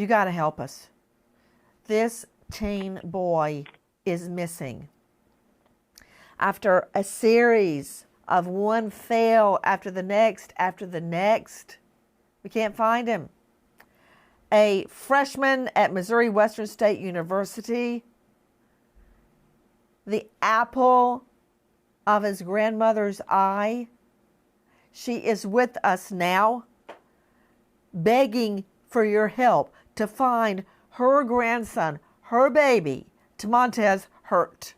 You got to help us. This teen boy is missing. After a series of one fail after the next, we can't find him. A freshman at Missouri Western State University, the apple of his grandmother's eye. She is with us now, begging for your help to find her grandson, her baby, Tamontez Hurt.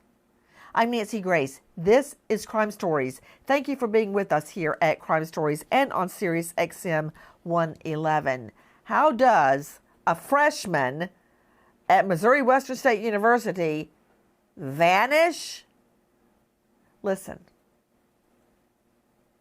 I'm Nancy Grace. This is Crime Stories. Thank you for being with us here at Crime Stories and on Sirius XM 111. How does a freshman at Missouri Western State University vanish? Listen.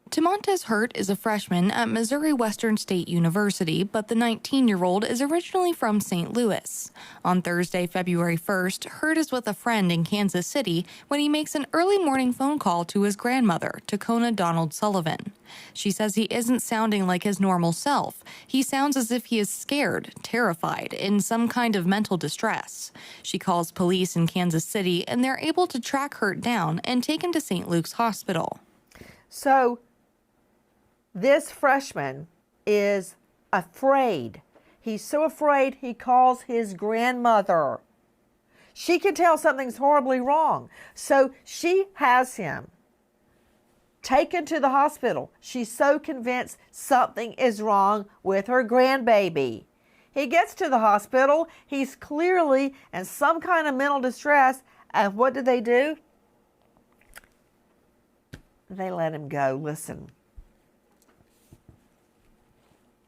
Tamontez Hurt is a freshman at Missouri Western State University, but the 19-year-old is originally from St. Louis. On Thursday, February 1st, Hurt is with a friend in Kansas City when he makes an early morning phone call to his grandmother, Tecona Donald-Sullivan. She says he isn't sounding like his normal self. He sounds as if he is scared, terrified, in some kind of mental distress. She calls police in Kansas City, and they're able to track Hurt down and take him to St. Luke's Hospital. So, this freshman is afraid. He's so afraid he calls his grandmother. She can tell something's horribly wrong. So she has him taken to the hospital. She's so convinced something is wrong with her grandbaby. He gets to the hospital. He's clearly in some kind of mental distress. And what do? They let him go. Listen.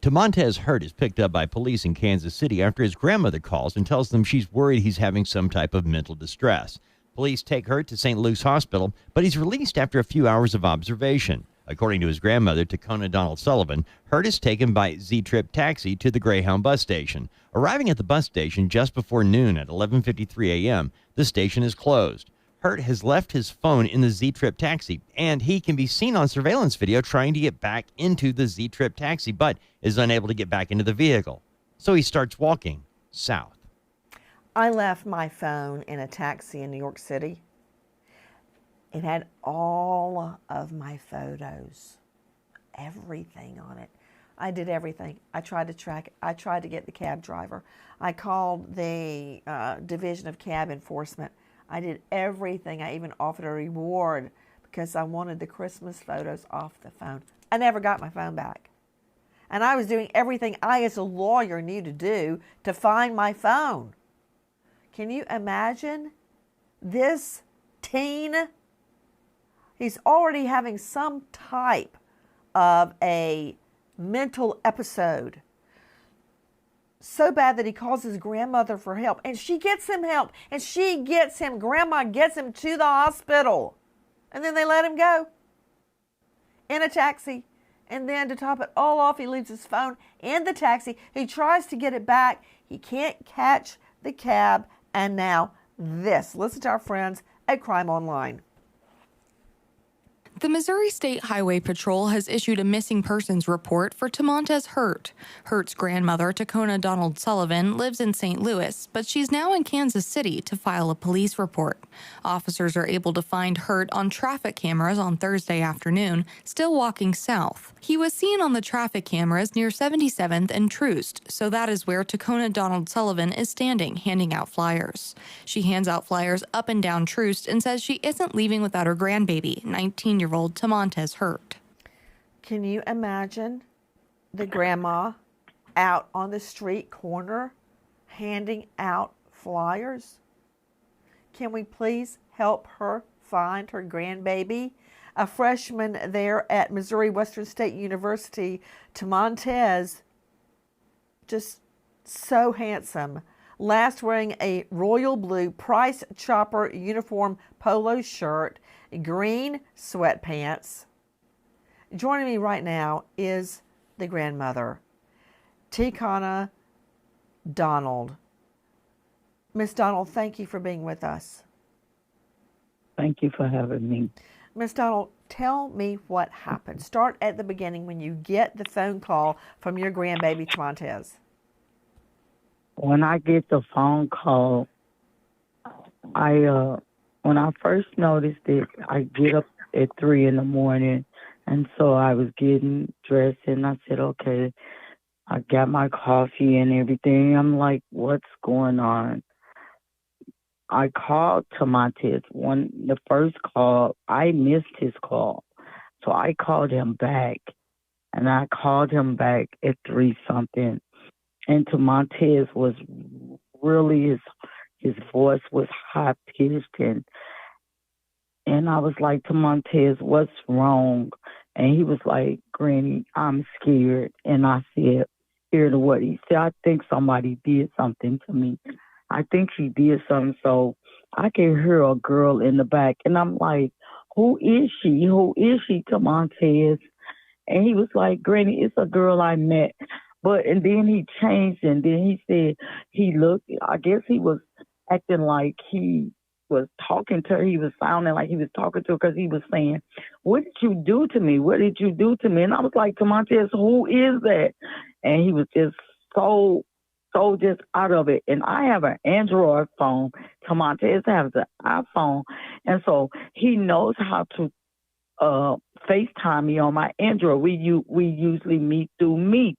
Tamontez Hurt is picked up by police in Kansas City after his grandmother calls and tells them she's worried he's having some type of mental distress. Police take Hurt to St. Luke's Hospital, but he's released after a few hours of observation. According to his grandmother, Tecona Donald-Sullivan, Hurt is taken by Z-Trip taxi to the Greyhound bus station. Arriving at the bus station just before noon at 11:53 a.m., the station is closed. Hurt has left his phone in the Z-Trip taxi, and he can be seen on surveillance video trying to get back into the Z-Trip taxi, but is unable to get back into the vehicle. So he starts walking south. I left my phone in a taxi in New York City. It had all of my photos, everything on it. I did everything. I tried to track it. I tried to get the cab driver. I called the Division of Cab Enforcement. I did everything. I even offered a reward because I wanted the Christmas photos off the phone. I never got my phone back. And I was doing everything I, as a lawyer, knew to do to find my phone. Can you imagine this teen? He's already having some type of a mental episode. So bad that he calls his grandmother for help. And she gets him help. And Grandma gets him to the hospital. And then they let him go in a taxi. And then to top it all off, he leaves his phone in the taxi. He tries to get it back. He can't catch the cab. And now this. Listen to our friends at Crime Online. The Missouri State Highway Patrol has issued a missing persons report for Tamontez Hurt. Hurt's grandmother, Tecona Donald-Sullivan, lives in St. Louis, but she's now in Kansas City to file a police report. Officers are able to find Hurt on traffic cameras on Thursday afternoon, still walking south. He was seen on the traffic cameras near 77th and Troost, so that is where Tecona Donald-Sullivan is standing, handing out flyers. She hands out flyers up and down Troost and says she isn't leaving without her grandbaby, 19-year-old Tamontez Hurt. Can you imagine the grandma out on the street corner handing out flyers? Can we please help her find her grandbaby? A freshman there at Missouri Western State University, Tamontez, just so handsome. Last wearing a royal blue Price Chopper uniform polo shirt, green sweatpants. Joining me right now is the grandmother, Tecona Donald. Miss Donald, thank you for being with us. Thank you for having me. Miss Donald, tell me what happened. Start at the beginning when you get the phone call from your grandbaby Tamontez. when I get the phone call, when I first noticed it, I get up at 3 in the morning, and so I was getting dressed, and I said, okay, I got my coffee and everything. I'm like, what's going on? I called Tomontes. The first call, I missed his call. So I called him back, and I called him back at 3 something. And Tomontes was really, his voice was high pitched, and I was like, Tomontes, what's wrong? And he was like, Granny, I'm scared. And I said, scared of what? He said, I think somebody did something to me. I think she did something. So I can hear a girl in the back. And I'm like, who is she? Who is she, Tomontes? And he was like, Granny, it's a girl I met. And then he changed, and then he said he looked, I guess he was acting like he was talking to her. He was sounding like he was talking to her because he was saying, what did you do to me? What did you do to me? And I was like, Tomontes, who is that? And he was just so just out of it. And I have an Android phone. Tomontes has an iPhone. And so he knows how to FaceTime me on my Android. We usually meet through Meet.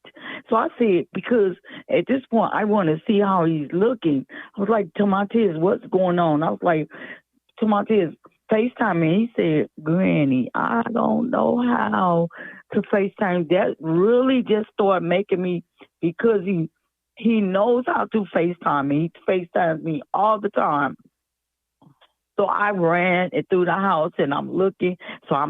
So I said, because at this point I want to see how he's looking. I was like, Tomontes, what's going on? I was like, Tomontes, FaceTime me. He said, Granny, I don't know how to FaceTime. That really just started making me, because he knows how to FaceTime me. He FaceTimes me all the time. So I ran through the house, and I'm looking. So I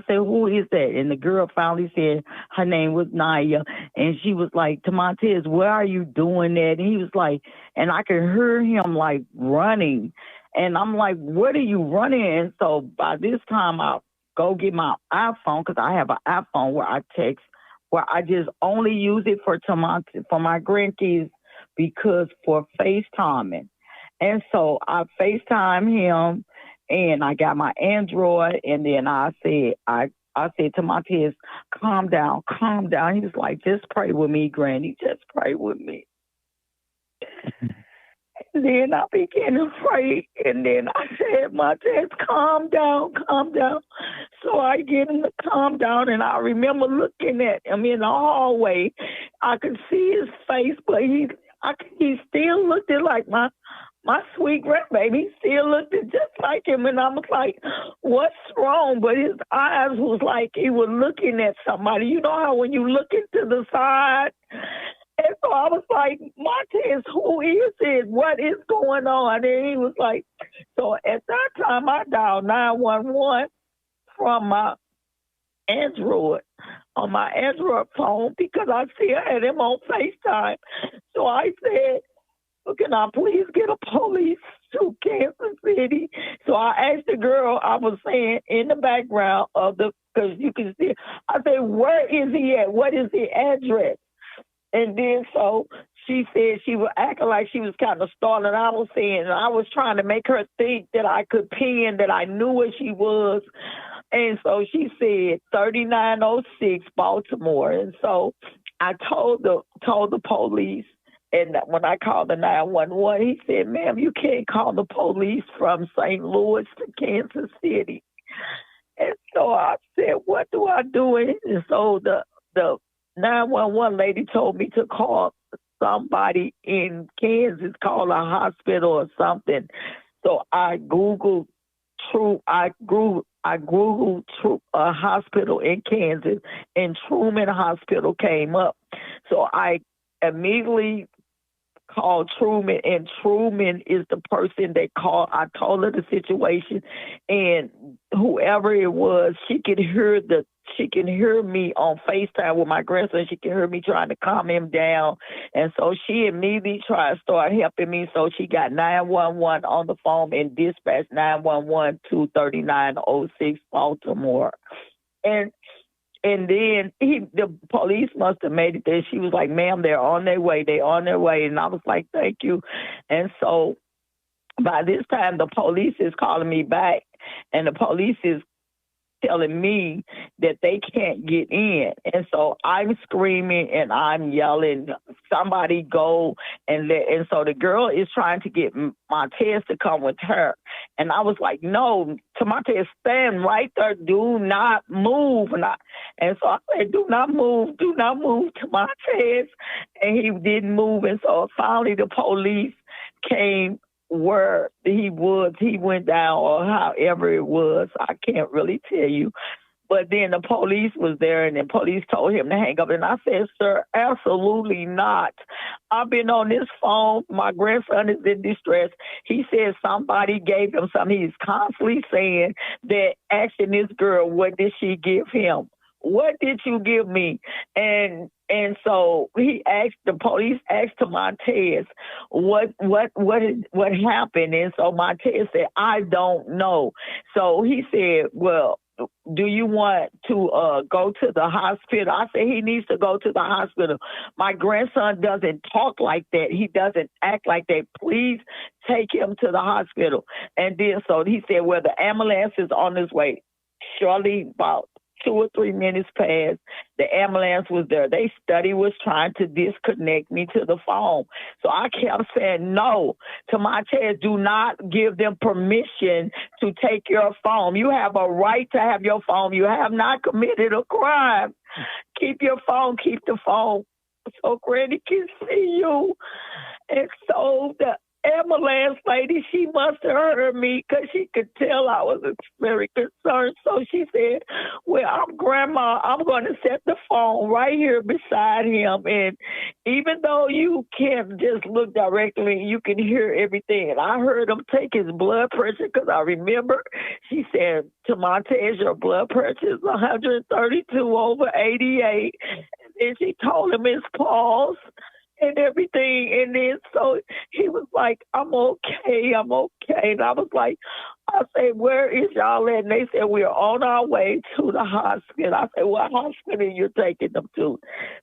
said, who is that? And the girl finally said her name was Naya. And she was like, Tomontes, where are you doing that? And he was like, and I could hear him like running. And I'm like, what are you running? And so by this time, I'll go get my iPhone, because I have an iPhone where I text, where I just only use it for my grandkids, because for FaceTiming. And so I FaceTime him, and I got my Android, and then I said, Tomontes, calm down. He was like, just pray with me, Granny, just pray with me. And then I began to pray, and then I said, Montez, calm down. So I get him to calm down, and I remember looking at him in the hallway. I could see his face, but he still looked like my sweet grandbaby. He still looked just like him, and I was like, what's wrong? But his eyes was like he was looking at somebody. You know how when you look into the side? And so I was like, Montez, who is it? What is going on? And he was like, so at that time I dialed 911 from my Android, on my Android phone, because I still had him on FaceTime. So I said, can I please get a police to Kansas City? So I asked the girl, I was saying in the background because you can see, I said, where is he at? What is the address? And then so she said she was acting like she was kind of startled. I was saying, I was trying to make her think that I could pin, that I knew where she was. And so she said 3906 Baltimore. And so I told the police. And when I called the 911, he said, ma'am, you can't call the police from St. Louis to Kansas City. And so I said, what do I do? And so the 911 lady told me to call somebody in Kansas, call a hospital or something. So I Googled a hospital in Kansas, and Truman Hospital came up. So I immediately called Truman, and Truman is the person that called. I told her the situation, and whoever it was, she could hear me on FaceTime with my grandson. She could hear me trying to calm him down. And so she immediately tried to start helping me. So she got 911 on the phone and dispatched 911 to 3906 Baltimore. And then the police must have made it there. She was like, ma'am, they're on their way. And I was like, thank you. And so by this time, the police is calling me back, and the police is telling me that they can't get in. And so I'm screaming and I'm yelling, somebody go and so the girl is trying to get Montez to come with her. And I was like, no, Montez, stand right there. Do not move. And so I said, do not move to Montez. And he didn't move. And so finally the police came where he went down, or however it was. I can't really tell you. But then the police was there, and the police told him to hang up. And I said, sir, absolutely not. I've been on this phone. My grandson is in distress. He said somebody gave him something. He's constantly saying that, asking this girl, what did she give him? What did you give me? And so the police asked to Montez, what happened? And so Montez said, I don't know. So he said, well, do you want to go to the hospital? I said, he needs to go to the hospital. My grandson doesn't talk like that. He doesn't act like that. Please take him to the hospital. And then so he said, well, the ambulance is on its way. Shortly, about 2 or 3 minutes passed, the ambulance was there. They was trying to disconnect me to the phone. So I kept saying no to Montez. Do not give them permission to take your phone. You have a right to have your phone. You have not committed a crime. Keep your phone. Keep the phone so Granny can see you. And so the ambulance lady, she must have heard me because she could tell I was very concerned. So she said, well, Grandma, I'm going to set the phone right here beside him. And even though you can't just look directly, you can hear everything. And I heard him take his blood pressure because I remember she said to Montez, your blood pressure is 132 over 88. And she told him his pulse and everything. And then so he was like, I'm okay. And I was like, I said, where is y'all at? And they said, we're on our way to the hospital. I said, what hospital are you taking them to?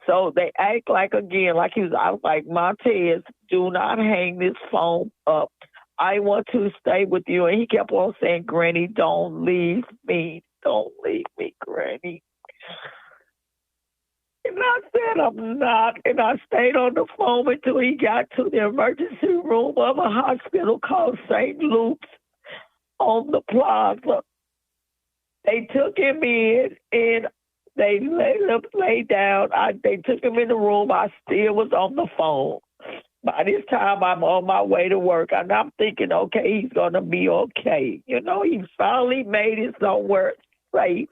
So they act like, again, like I was like, Montez, do not hang this phone up. I want to stay with you. And he kept on saying, Granny, don't leave me. Don't leave me, Granny. And I said, I'm not. And I stayed on the phone until he got to the emergency room of a hospital called St. Luke's on the plaza. They took him in and they let him lay down. They took him in the room. I still was on the phone. By this time, I'm on my way to work, and I'm thinking, okay, he's going to be okay. You know, he finally made it somewhere safe,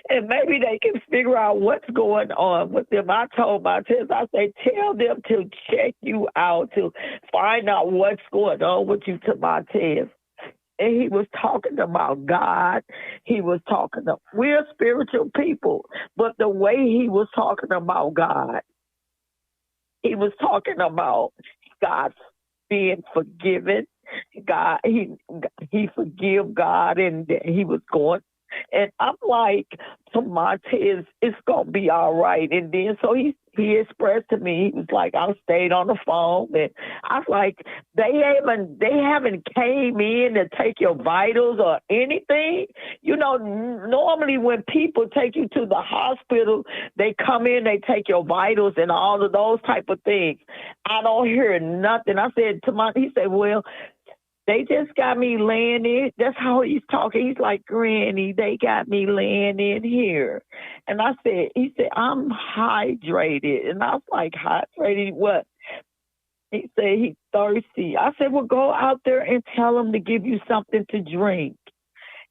and maybe they can figure out what's going on with them. I told Montez, I say, tell them to check you out, to find out what's going on with you, to Montez. And he was talking about God. He was we're spiritual people, but the way he was talking about God, he was talking about God being forgiven. God, he forgive God, and he was going. And I'm like, to Montez, it's going to be all right. And then so he expressed to me, he was like, I stayed on the phone. And I was like, they haven't came in to take your vitals or anything. You know, normally when people take you to the hospital, they come in, they take your vitals and all of those type of things. I don't hear nothing. I said to he said, well, they just got me laying in. That's how he's talking. He's like, Granny, they got me laying in here. And he said, I'm hydrated. And I was like, hydrated what? He said, he's thirsty. I said, well, go out there and tell him to give you something to drink.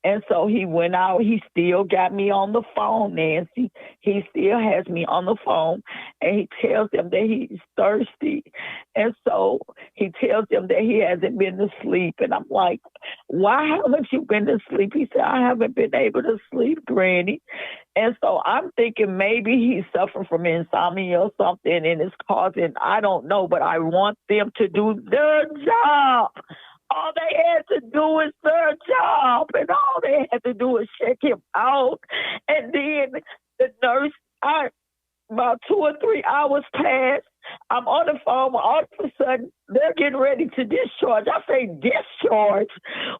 And so he went out. He still got me on the phone, Nancy. He still has me on the phone. And he tells them that he's thirsty. And so he tells them that he hasn't been to sleep. And I'm like, why haven't you been to sleep? He said, I haven't been able to sleep, Granny. And so I'm thinking maybe he's suffering from insomnia or something and it's causing, I don't know, but I want them to do their job. All they had to do is their job, and all they had to do is check him out. And then the nurse, about 2 or 3 hours passed. I'm on the phone. All of a sudden, they're getting ready to discharge. I say, discharge?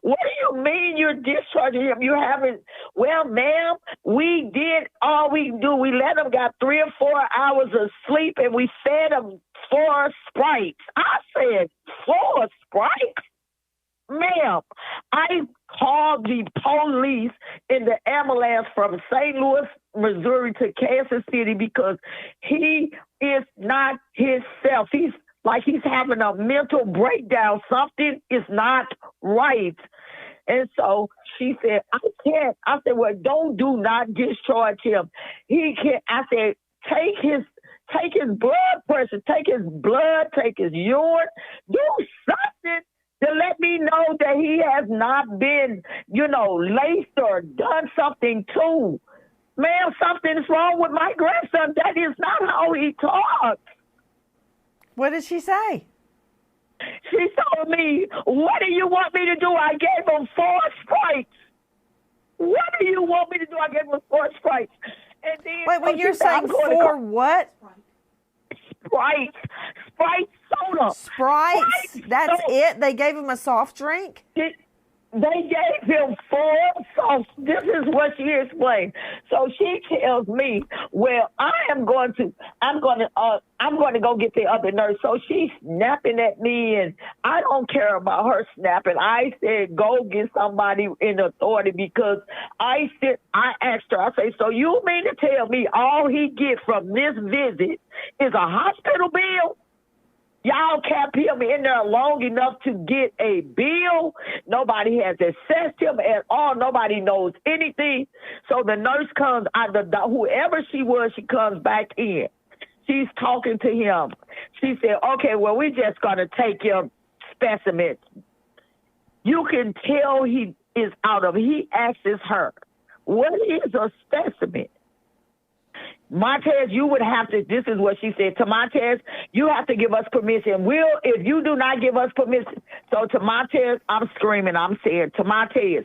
What do you mean you're discharging him? You haven't. Well, ma'am, we did all we do. We let him got 3 or 4 hours of sleep, and we fed him 4 Sprites. I said, 4 Sprites? Ma'am, I called the police in the ambulance from St. Louis, Missouri to Kansas City because he is not himself. He's like he's having a mental breakdown. Something is not right. And so she said, I can't. I said, well, do not discharge him. He can't. I said, take his blood pressure, take his blood, take his urine, do something to let me know that he has not been, laced or done something too. Ma'am, something's wrong with my grandson. That is not how he talks. What did she say? She told me, what do you want me to do? I gave him 4 Sprites. What do you want me to do? I gave him 4 Sprites. And then, wait, when you're saying 4 what? Sprites soda. Sprites? That's it? They gave him a soft drink? They gave him 4 soft. This is what she explained. So she tells me, well, I'm going to go get the other nurse. So she's snapping at me, and I don't care about her snapping. I said, go get somebody in authority because I asked her, I say, so you mean to tell me all he gets from this visit is a hospital bill? Y'all kept him in there long enough to get a bill. Nobody has assessed him at all. Nobody knows anything. So the nurse comes, whoever she was, she comes back in. She's talking to him. She said, okay, well, we're just going to take your specimen. You can tell he is out of it. He asks her, what is a specimen? Montez, you would have to, this is what she said, to Montez, you have to give us permission. If you do not give us permission, so to Montez, I'm screaming, I'm saying, to Montez,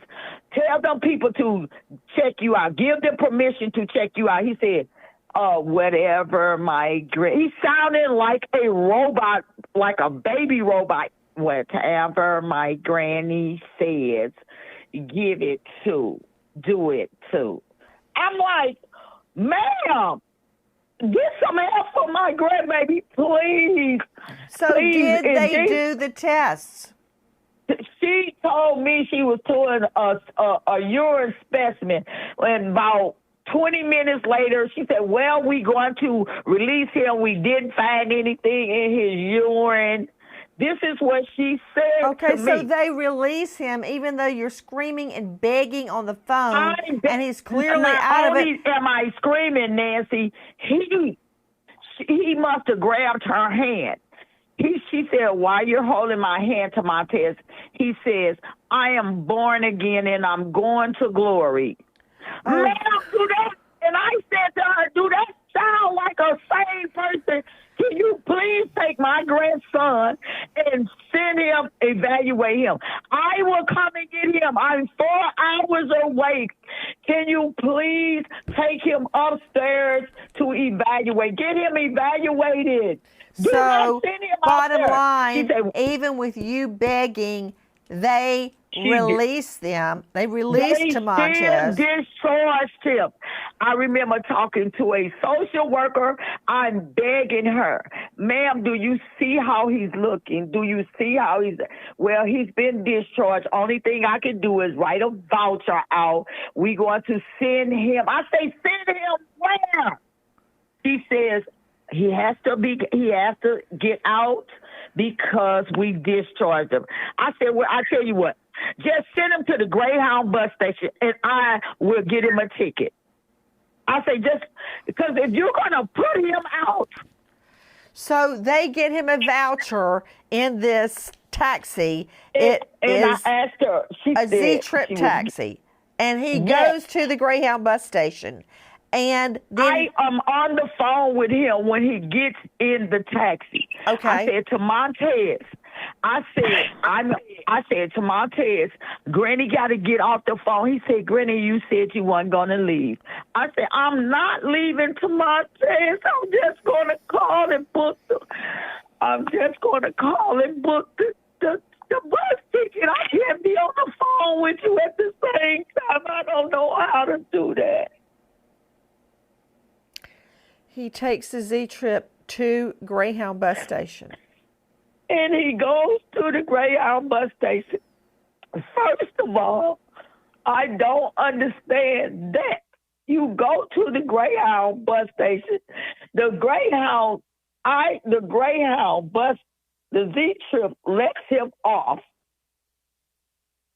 tell them people to check you out. Give them permission to check you out. He said, whatever, he sounded like a robot, like a baby robot. Whatever my granny says, give it to, do it to. I'm like, ma'am, get some help for my grandbaby, please. So please. did they do the tests? She told me she was doing a urine specimen, and about 20 minutes later, she said, well, we're going to release him. We didn't find anything in his urine. This is what she said Okay, to me. so they release him even though you're screaming and begging on the phone, and he's clearly out of it. Not only am I screaming, Nancy, he must have grabbed her hand. She said, why you're holding my hand, to Montez? He says, I am born again and I'm going to glory. Ma'am, do that? And I said to her, do that sound like a sane person? Can you please take my grandson and send him, evaluate him? I will come and get him. I'm 4 hours away. Can you please take him upstairs to evaluate? Get him evaluated. So, bottom line, even with you begging, they released them. They released Montez. They discharged him. I remember talking to a social worker. I'm begging her, ma'am, do you see how he's looking? Do you see how he's been discharged. Only thing I can do is write a voucher out. We're going to send him. I say, send him where? She says, he has to get out because we discharged him. I said, well, I tell you what, just send him to the Greyhound bus station and I will get him a ticket. I say, just because if you're going to put him out. So they get him a voucher in this taxi. I asked her. A Z-Trip taxi. And he goes to the Greyhound bus station. And then I am on the phone with him when he gets in the taxi. Okay. I said to Montez, I said, I said to Montez, Granny got to get off the phone. He said, Granny, you said you weren't going to leave. I said, I'm not leaving to Montez. I'm just going to call and book the bus ticket. I can't be on the phone with you at the same time. I don't know how to do that. He takes the Z trip to Greyhound bus station. And he goes to the Greyhound bus station. First of all, I don't understand that. You go to the Greyhound bus station. The Greyhound bus, the Z trip lets him off.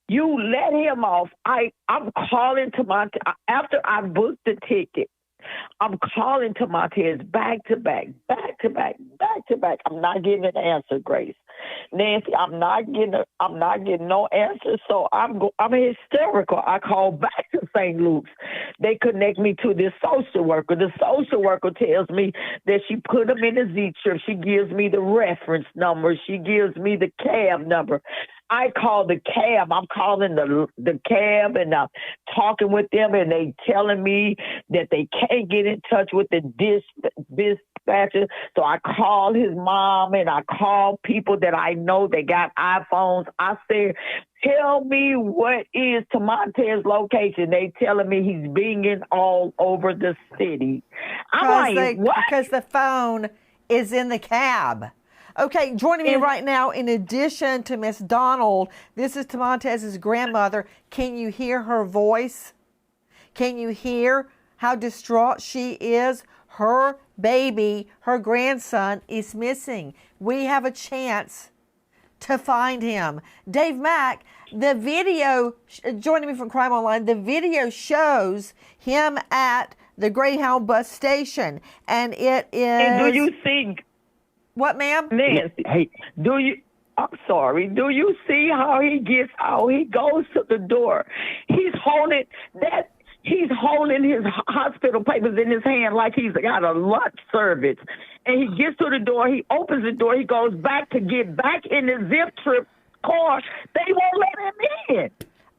You let him off. I'm calling to Montez after I booked the ticket. I'm calling to Montez back to back. I'm not getting an answer, Grace. Nancy, I'm not getting no answer. So I'm hysterical. I call back to St. Luke's. They connect me to this social worker. The social worker tells me that she put him in the Z trip. She gives me the reference number. She gives me the cab number. I call the cab. I'm calling the cab, and I'm talking with them, and they telling me that they can't get in touch with the dispatcher. So I call his mom, and I call people that I know that got iPhones. I said, tell me what is Tamontez's location. They telling me he's being all over the city. I'm like, what? Because the phone is in the cab. Okay, joining me right now, in addition to Miss Donald, this is Tamontez's grandmother. Can you hear her voice? Can you hear how distraught she is? Her baby, her grandson, is missing. We have a chance to find him. Dave Mack, the video, joining me from Crime Online, the video shows him at the Greyhound bus station, and it is... And do you see... What, ma'am? Nancy, hey, I'm sorry. Do you see how he gets out? He goes to the door. He's holding his hospital papers in his hand like he's got a lunch service. And he gets to the door. He opens the door. He goes back to get back in the Zip Trip car. They won't let him in.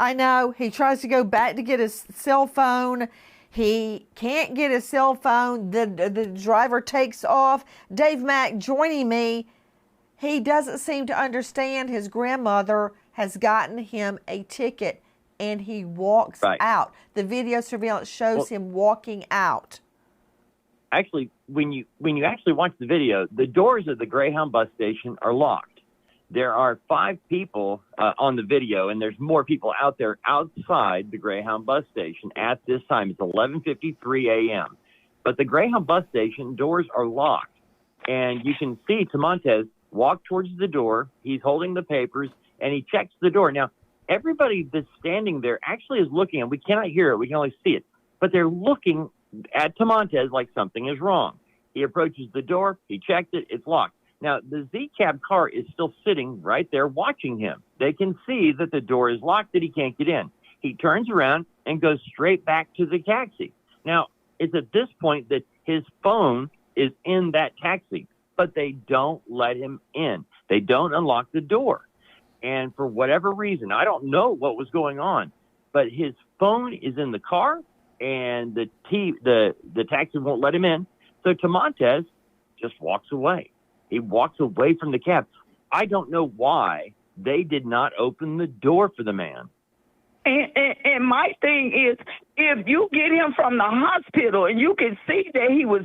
I know. He tries to go back to get his cell phone. He can't get his cell phone. The driver takes off. Dave Mack joining me. He doesn't seem to understand his grandmother has gotten him a ticket, and he walks out. The video surveillance shows him walking out. Actually, when you actually watch the video, the doors of the Greyhound bus station are locked. There are 5 people on the video, and there's more people out there outside the Greyhound bus station at this time. It's 11:53 a.m. But the Greyhound bus station doors are locked, and you can see Tamontez walk towards the door. He's holding the papers, and he checks the door. Now, everybody that's standing there actually is looking, and we cannot hear it. We can only see it. But they're looking at Tamontez like something is wrong. He approaches the door. He checks it. It's locked. Now, the Z-Cab car is still sitting right there watching him. They can see that the door is locked, that he can't get in. He turns around and goes straight back to the taxi. Now, it's at this point that his phone is in that taxi, but they don't let him in. They don't unlock the door. And for whatever reason, I don't know what was going on, but his phone is in the car, and the taxi won't let him in. So Tamontez just walks away. He walks away from the cab. I don't know why they did not open the door for the man. And my thing is, if you get him from the hospital and you can see that he was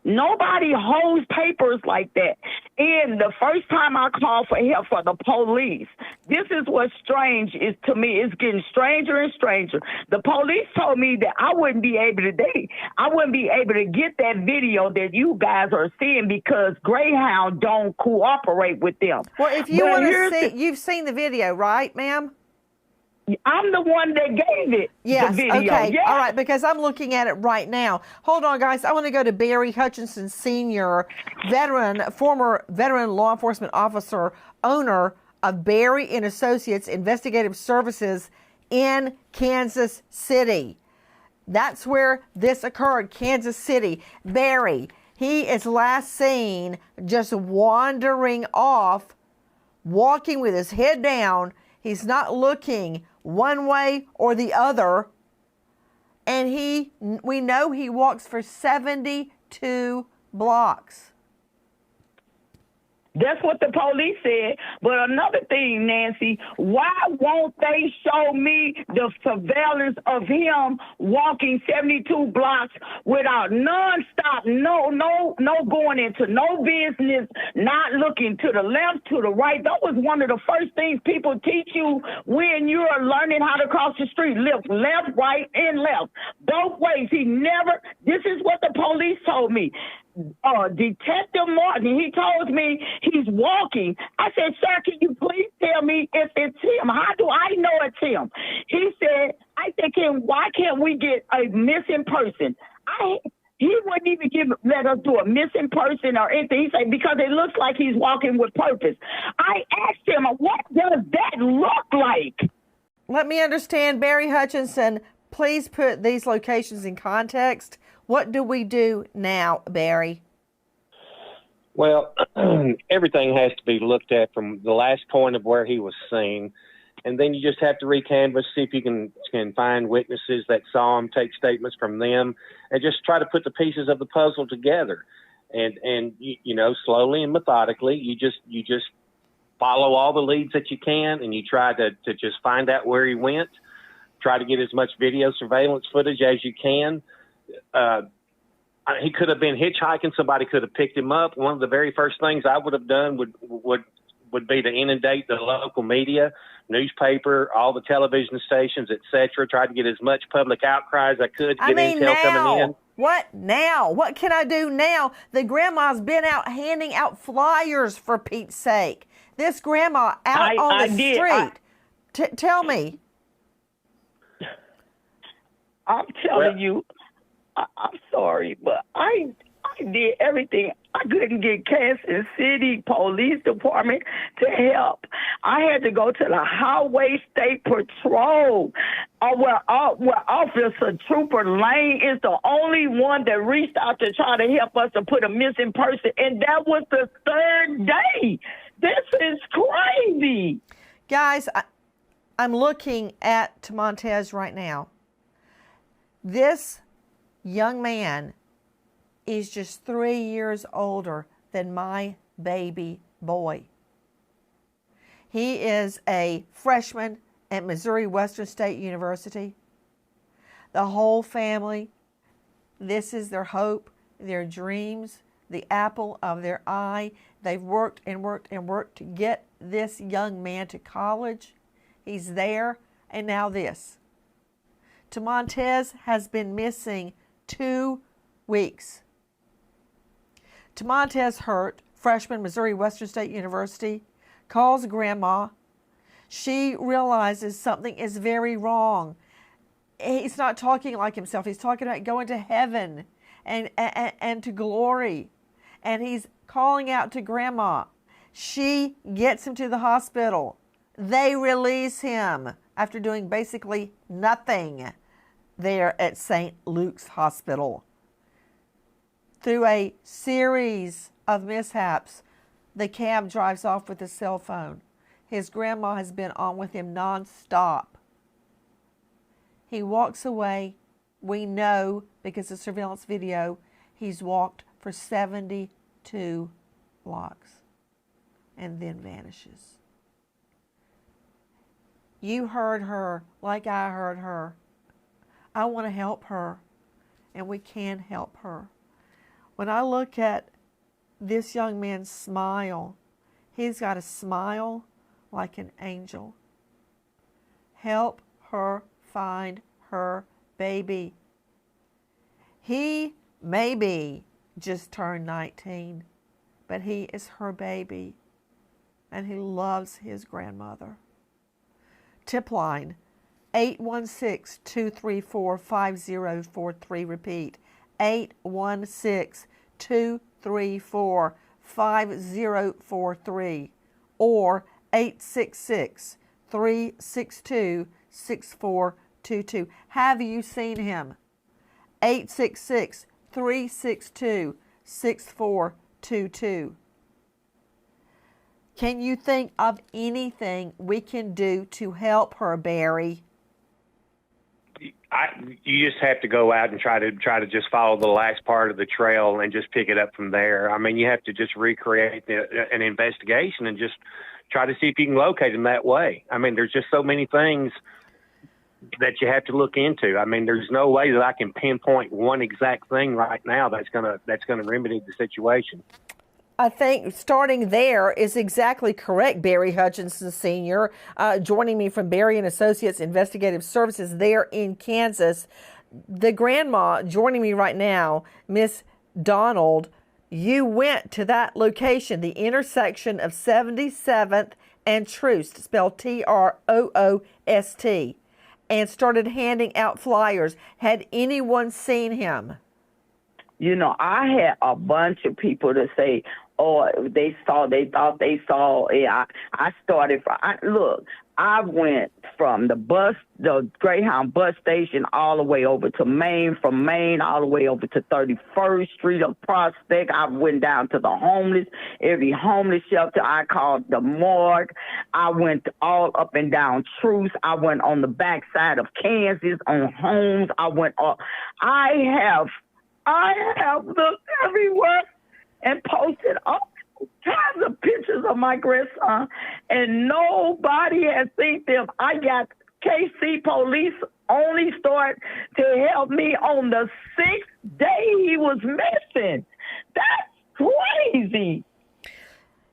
nobody holds papers like that. And the first time I called for help for the police, this is what's strange is to me. It's getting stranger and stranger. The police told me that I wouldn't be able to get that video that you guys are seeing because Greyhound don't cooperate with them. Well, if you want to see, you've seen the video, right, ma'am? I'm the one that gave it. Yes, the video. okay. Yes. All right, because I'm looking at it right now. Hold on, guys. I want to go to Barry Hutchinson Sr., former veteran law enforcement officer, owner of Barry and Associates Investigative Services in Kansas City. That's where this occurred, Kansas City. Barry, he is last seen just wandering off walking with his head down. He's not looking one way or the other. And we know he walks for 72 blocks. That's what the police said. But another thing, Nancy, why won't they show me the surveillance of him walking 72 blocks without nonstop, no going into no business, not looking to the left, to the right? That was one of the first things people teach you when you're learning how to cross the street. Left, right, and left. Both ways. This is what the police told me. Detective Martin, he told me he's walking. I said, sir, can you please tell me if it's him? How do I know it's him? He said, why can't we get a missing person? He wouldn't even let us do a missing person or anything. He said, because it looks like he's walking with purpose. I asked him, what does that look like? Let me understand, Barry Hutchinson, please put these locations in context. What do we do now, Barry? Well, everything has to be looked at from the last point of where he was seen. And then you just have to recanvass, see if you can find witnesses that saw him, take statements from them, and just try to put the pieces of the puzzle together. And you know, slowly and methodically, you just follow all the leads that you can, and you try to just find out where he went, try to get as much video surveillance footage as you can. He could have been hitchhiking. Somebody could have picked him up. One of the very first things I would have done would be to inundate the local media, newspaper, all the television stations, etc. Try to get as much public outcry as I could to get intel coming in. What now? What can I do now? The grandma's been out handing out flyers, for Pete's sake. This grandma out on the street. Tell me. I'm telling you. I'm sorry, but I did everything. I couldn't get Kansas City Police Department to help. I had to go to the Highway State Patrol, where Officer Trooper Lane is the only one that reached out to try to help us to put a missing person, and that was the third day. This is crazy. Guys, I'm looking at Montez right now. This young man is just 3 years older than my baby boy. He is a freshman at Missouri Western State University. The whole family, this is their hope, their dreams, the apple of their eye. They've worked and worked and worked to get this young man to college. He's there, and now this. Montez has been missing 2 weeks. Montez Hurt, freshman, Missouri Western State University, calls grandma. She realizes something is very wrong. He's not talking like himself. He's talking about going to heaven and to glory. And he's calling out to grandma. She gets him to the hospital. They release him after doing basically nothing there at St. Luke's Hospital. Through a series of mishaps, the cab drives off with his cell phone. His grandma has been on with him nonstop. He walks away. We know, because of surveillance video, he's walked for 72 blocks and then vanishes. You heard her like I heard her. I want to help her, and we can help her. When I look at this young man's smile, he's got a smile like an angel. Help her find her baby. He maybe just turned 19, but he is her baby, and he loves his grandmother. Tip line, 816-234-5043. Repeat, 816-234-5043 or 866-362-6422. Have you seen him? 866-362-6422. Can you think of anything we can do to help her, Barry? You just have to go out and try to just follow the last part of the trail and just pick it up from there. I mean, you have to just recreate an investigation and just try to see if you can locate him that way. I mean, there's just so many things that you have to look into. I mean, there's no way that I can pinpoint one exact thing right now that's gonna remedy the situation. I think starting there is exactly correct, Barry Hutchinson Sr. Joining me from Barry and Associates Investigative Services there in Kansas. The grandma joining me right now, Miss Donald, you went to that location, the intersection of 77th and Troost, spelled Troost, and started handing out flyers. Had anyone seen him? You know, I had a bunch of people to say, oh, they thought they saw it. I started look, I went from the Greyhound bus station all the way over to Maine, from Maine all the way over to 31st Street of Prospect. I went down to the homeless, every homeless shelter. I called the morgue. I went all up and down Truth. I went on the backside of Kansas on homes. I have looked everywhere and posted all kinds of pictures of my grandson, and nobody has seen them. I got KC police only start to help me on the 6th day he was missing. That's crazy.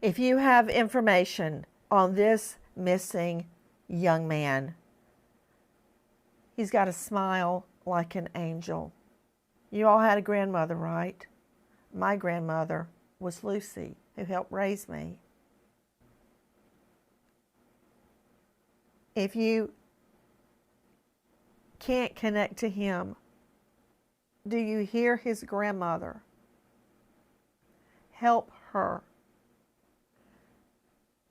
If you have information on this missing young man, he's got a smile like an angel. You all had a grandmother, right? My grandmother was Lucy, who helped raise me. If you can't connect to him, do you hear his grandmother? Help her.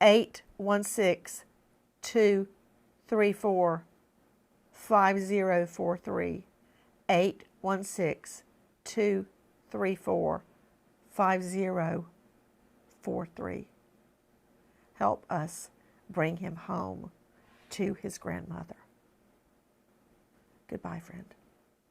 816-234-5043. 816-234-5043. Help us bring him home to his grandmother. Goodbye, friend.